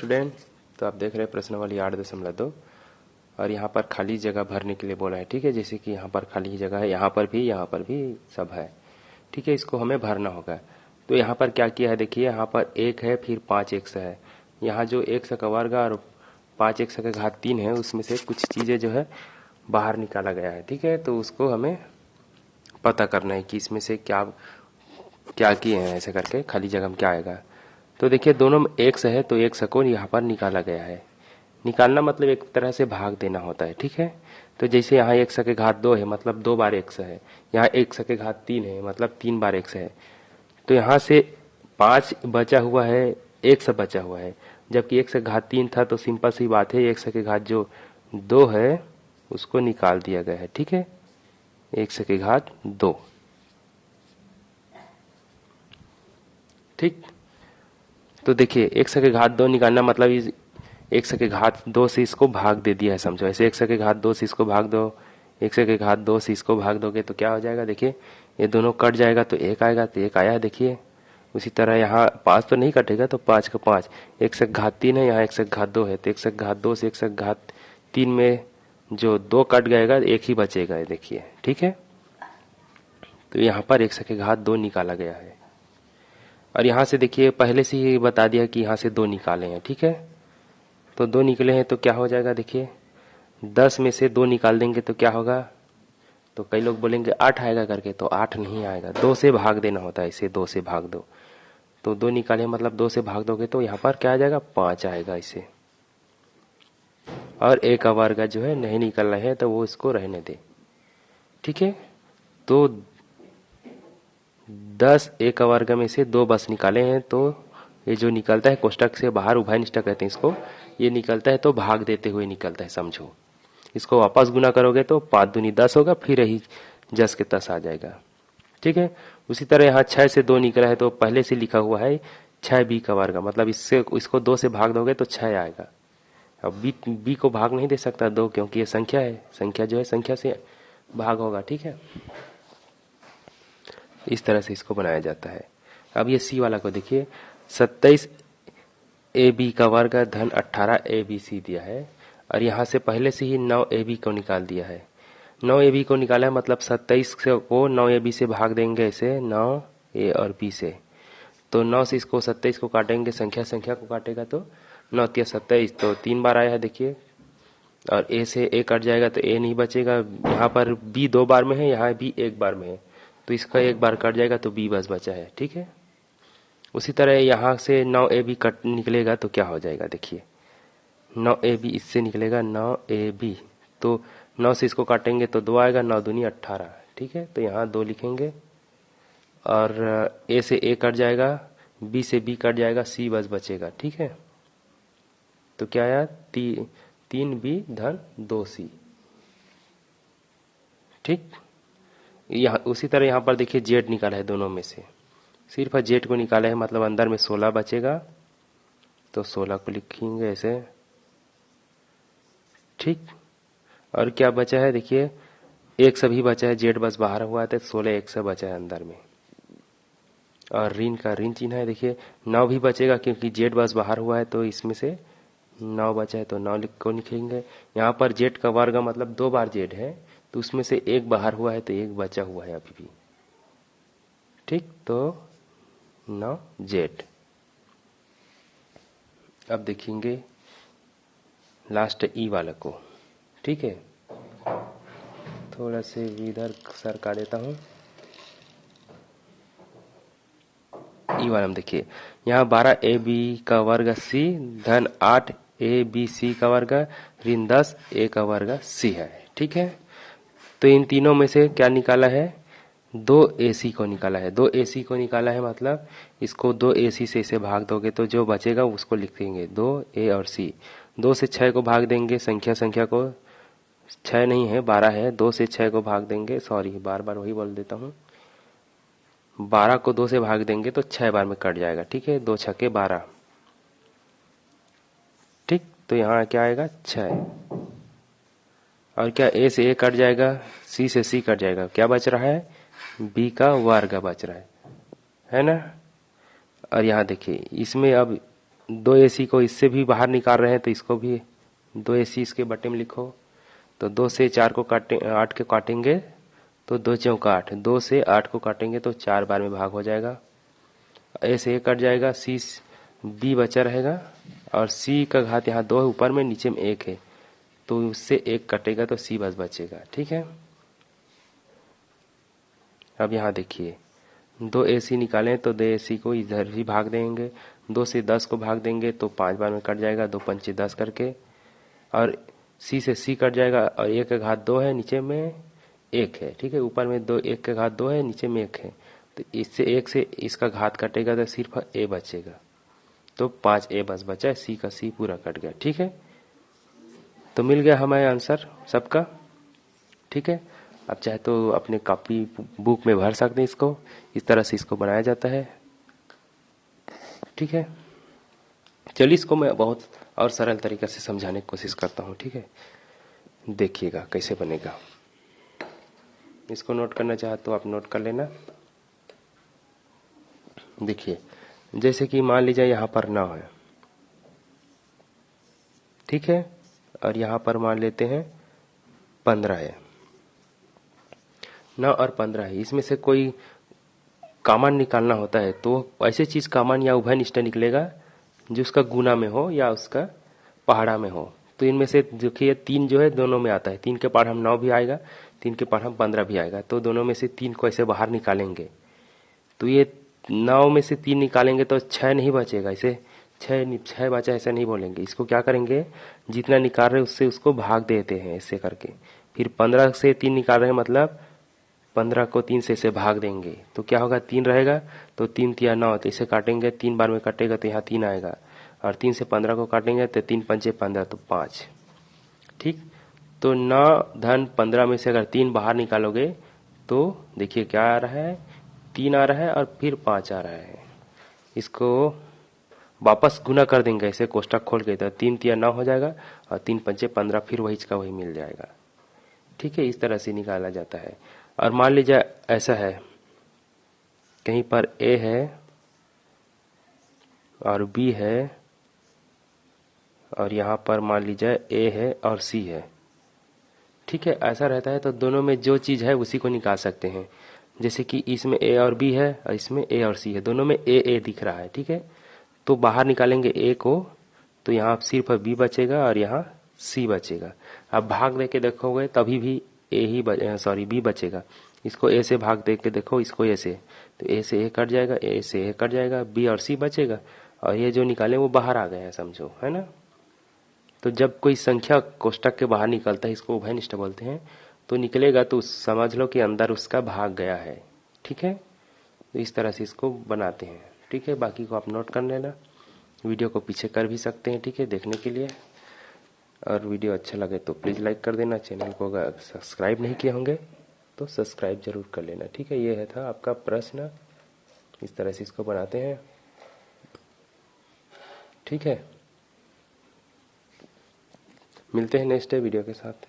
Student, तो आप देख रहे हैं प्रश्नावली 8.2 और यहाँ पर खाली जगह भरने के लिए बोला है। ठीक है, जैसे कि यहाँ पर खाली जगह है, यहाँ पर भी सब है। ठीक है, इसको हमें भरना होगा। तो यहाँ पर क्या किया है, देखिए यहाँ पर 1 है, फिर 5 एक्स है। यहाँ जो एक्स का वर्ग और 5 एक्स का घात 3 है, उसमें से कुछ चीज़ें जो है बाहर निकाला गया है। ठीक है, तो उसको हमें पता करना है कि इसमें से क्या क्या किए हैं। ऐसे करके खाली जगह में क्या आएगा। तो देखिए दोनों में एक्स है, तो एक्स को यहाँ पर निकाला गया है। निकालना मतलब एक तरह से भाग देना होता है। ठीक है, तो जैसे यहाँ एक्स के घात 2 है, मतलब 2 बार एक्स है। यहाँ एक्स के घात 3 है, मतलब 3 बार एक्स है। तो यहाँ से 5 बचा हुआ है, एक्स बचा हुआ है, जबकि एक्स का घात 3 था। तो सिंपल सी बात है, एक्स के घात जो 2 है उसको निकाल दिया गया है। ठीक है, एक्स के घात 2। ठीक, तो देखिए एक्स के घात 2 निकालना मतलब इस एक्स के घात 2 से इसको भाग दे दिया है, समझो। ऐसे एक्स के घात 2 से इसको भाग दो, एक्स के घात 2 से इसको भाग दोगे तो क्या हो जाएगा, देखिए ये दोनों कट जाएगा तो 1 आएगा, तो 1 आया है। देखिए उसी तरह यहाँ 5 तो नहीं कटेगा, तो 5 का 5, एक्स के घात 3 है, यहाँ एक्स के घात 2 है, तो एक्स के घात 2 से एक्स के घात 3 में जो 2 कट गएगा, 1 ही बचेगा। देखिए ठीक है, तो यहाँ पर एक्स के घात 2 निकाला गया है। और यहाँ से देखिए पहले से ही बता दिया कि यहाँ से 2 निकाले हैं। ठीक है, तो 2 निकले हैं तो क्या हो जाएगा, देखिए 10 में से 2 निकाल देंगे तो क्या होगा। तो कई लोग बोलेंगे 8 आएगा करके, तो 8 नहीं आएगा, 2 से भाग देना होता है। इसे 2 से भाग दो, तो 2 निकाले मतलब 2 से भाग दोगे तो यहाँ पर क्या आ जाएगा, 5 आएगा इसे। और एक का वर्ग जो है नहीं निकलना है तो वो इसको रहने दे। ठीक है, तो 10 एक का वर्ग में से 2 बस निकाले हैं, तो ये जो निकलता है कोष्टक से बाहर, उभय निष्ठा कहते हैं इसको, ये निकलता है तो भाग देते हुए निकलता है, समझो। इसको वापस गुना करोगे तो 5 दूनी 10 होगा, फिर यही जस के तस आ जाएगा। ठीक है, उसी तरह यहाँ 6 से 2 निकला है, तो पहले से लिखा हुआ है 6 बी का वर्ग, मतलब इससे इसको 2 से भाग दोगे तो 6 आएगा। अब बी को भाग नहीं दे सकता 2, क्योंकि ये संख्या है, संख्या जो है संख्या से भाग होगा। ठीक है, इस तरह से इसको बनाया जाता है। अब ये सी वाला को देखिए, 27 ए बी का वर्ग धन 18 ए बी सी दिया है, और यहाँ से पहले से ही 9 ए बी को निकाल दिया है। 9 ए बी को निकाला है, मतलब 27 को 9 ए बी से भाग देंगे, ऐसे 9 ए और बी से। तो 9 से इसको 27 को काटेंगे, संख्या संख्या को काटेगा तो 9 तिया 27, तो 3 बार आया है देखिए। और ए से ए कट जाएगा तो ए नहीं बचेगा। यहाँ पर बी 2 बार में है, यहाँ बी 1 बार में है, तो इसका 1 बार कट जाएगा तो बी बस बचा है। ठीक है, उसी तरह यहाँ से 9 ए बी कट निकलेगा तो क्या हो जाएगा, देखिए 9 ए बी इससे निकलेगा 9 ए बी, तो 9 से इसको काटेंगे तो 2 आएगा, 9 दूनी 18। ठीक है, तो यहाँ 2 लिखेंगे, और ए से ए कट जाएगा, बी से बी कट जाएगा, सी बस बचेगा। ठीक है, तो क्या आया, 3 बी धन 2 सी। ठीक, यहाँ उसी तरह यहाँ पर देखिए जेड निकाला है, दोनों में से सिर्फ जेड को निकाला है, मतलब अंदर में 16 बचेगा, तो 16 को लिखेंगे ऐसे। ठीक, और क्या बचा है, देखिए एक सभी बचा है, जेड बस बाहर हुआ था, 16 एक से बचा है अंदर में, और ऋण का ऋण चिन्ह है। देखिए 9 भी बचेगा, क्योंकि जेड बस बाहर हुआ है, तो इसमें से 9 बचा है, तो 9 को लिखेंगे। यहाँ पर जेड का वर्ग मतलब 2 बार जेड है, तो उसमें से 1 बाहर हुआ है, तो 1 बचा हुआ है अभी भी। ठीक, तो 9 जेड। अब देखेंगे लास्ट ई वाला को। ठीक है, थोड़ा से इधर सरका देता हूं। ई वाला में देखिए, यहाँ 12 ए बी का वर्ग सी धन 8 ए बी सी का वर्ग ऋण 10 ए का वर्ग सी है। ठीक है, तो इन तीनों में से क्या निकाला है, 2 ए सी को निकाला है। 2 ए सी को निकाला है, मतलब इसको 2 ए सी से इसे भाग दोगे तो जो बचेगा उसको लिख देंगे 2 ए और सी। 2 से 6 को भाग देंगे, संख्या संख्या को, 6 नहीं है 12 है, 2 से 6 को भाग देंगे, सॉरी बार बार वही बोल देता हूँ, 12 को 2 से भाग देंगे तो 6 बार में कट जाएगा। ठीक है, 2 छक्के 12। ठीक, तो यहाँ क्या आएगा 6, और क्या ए से ए कट जाएगा, सी से सी कट जाएगा, क्या बच रहा है, बी का वर्ग बच रहा है ना। और यहाँ देखिए इसमें अब दो AC को इससे भी बाहर निकाल रहे हैं तो इसको भी 2AC इसके बटे में लिखो। तो 2 से 4 को काटे 8 के काटेंगे तो 2 चौका 8, 2 से 8 को काटेंगे तो 4 बार में भाग हो जाएगा। A से A कट जाएगा, B बचा रहेगा और C का घात यहाँ 2 है ऊपर में, नीचे में 1 है तो उससे 1 कटेगा तो C बस बचेगा। ठीक है, अब यहाँ देखिए 2 AC निकालें तो 2 AC को इधर ही भाग देंगे, 2 से 10 को भाग देंगे तो 5 बार में कट जाएगा, 2 पंचे 10 करके, और C से C कट जाएगा और 1 का घात 2 है, नीचे में 1 है। ठीक है, ऊपर में 1 का घात 2 है, नीचे में 1 है तो इससे 1 से इसका घात कटेगा तो सिर्फ A बचेगा, तो 5A बस बचा है, C का C पूरा कट गया। ठीक है, तो मिल गया हमारे आंसर सबका। ठीक है, अब चाहे तो अपने कॉपी बुक में भर सकते हैं इसको, इस तरह से इसको बनाया जाता है। ठीक है, चलिए इसको मैं बहुत और सरल तरीके से समझाने की कोशिश करता हूँ। ठीक है, देखिएगा कैसे बनेगा। इसको नोट करना चाहे तो आप नोट कर लेना। देखिए, जैसे कि मान लीजिए यहाँ पर 9 है, ठीक है, और यहाँ पर मान लेते हैं 15 है। 9 और 15 है, इसमें से कोई कॉमन निकालना होता है तो ऐसे चीज कॉमन या उभयनिष्ठ निकलेगा जो उसका गुना में हो या उसका पहाड़ा में हो। तो इनमें से देखिए 3 जो है दोनों में आता है, 3 के पहाड़ हम 9 भी आएगा, 3 के पहाड़ हम 15 भी आएगा, तो दोनों में से 3 को ऐसे बाहर निकालेंगे तो ये 9 में से 3 निकालेंगे तो 6 नहीं बचेगा। इसे 6 बचा ऐसा नहीं बोलेंगे, इसको क्या करेंगे, जितना निकाल रहे उससे उसको भाग देते हैं ऐसे करके। फिर 15 से 3 निकाल रहे हैं मतलब 15 को 3 से इसे भाग देंगे तो क्या होगा, 3 रहेगा, तो 3 तिया 9, तो इसे काटेंगे 3 बार में कटेगा तो यहाँ 3 आएगा, और 3 से 15 को काटेंगे तो 3 पंचे 15 तो 5। ठीक, तो 9 धन 15 में से अगर 3 बाहर निकालोगे तो देखिए क्या आ रहा है, 3 आ रहा है और फिर 5 आ रहा है। इसको वापस गुना कर देंगे ऐसे कोष्टक खोल के, तो 3 तिया 9 हो जाएगा और 3 पंचे 15, फिर वही का वही मिल जाएगा। ठीक है, इस तरह से निकाला जाता है। और मान लीजिए ऐसा है, कहीं पर A है और B है और यहाँ पर मान लीजिए A है और C है। ठीक है, ऐसा रहता है तो दोनों में जो चीज है उसी को निकाल सकते हैं। जैसे कि इसमें A और B है और इसमें A और C है, दोनों में A दिख रहा है। ठीक है, तो बाहर निकालेंगे A को तो यहाँ सिर्फ B बचेगा और यहाँ C बचेगा। अब भाग दे के देखोगे तभी भी B बचेगा। इसको A से भाग दे के देखो, इसको A से, तो A से A कट जाएगा, A से A कट जाएगा, B और C बचेगा, और ये जो निकाले वो बाहर आ गए हैं, समझो, है ना। तो जब कोई संख्या कोष्टक के बाहर निकलता है, इसको उभयनिष्ठ बोलते हैं, तो निकलेगा तो समझ लो कि अंदर उसका भाग गया है। ठीक है, तो इस तरह से इसको बनाते हैं। ठीक है, बाकी को आप नोट कर लेना, वीडियो को पीछे कर भी सकते हैं। ठीक है, देखने के लिए। और वीडियो अच्छा लगे तो प्लीज़ लाइक कर देना, चैनल को अगर सब्सक्राइब नहीं किए होंगे तो सब्सक्राइब जरूर कर लेना। ठीक है, ये है था आपका प्रश्न, इस तरह से इसको बनाते हैं। ठीक है, मिलते हैं नेक्स्ट वीडियो के साथ।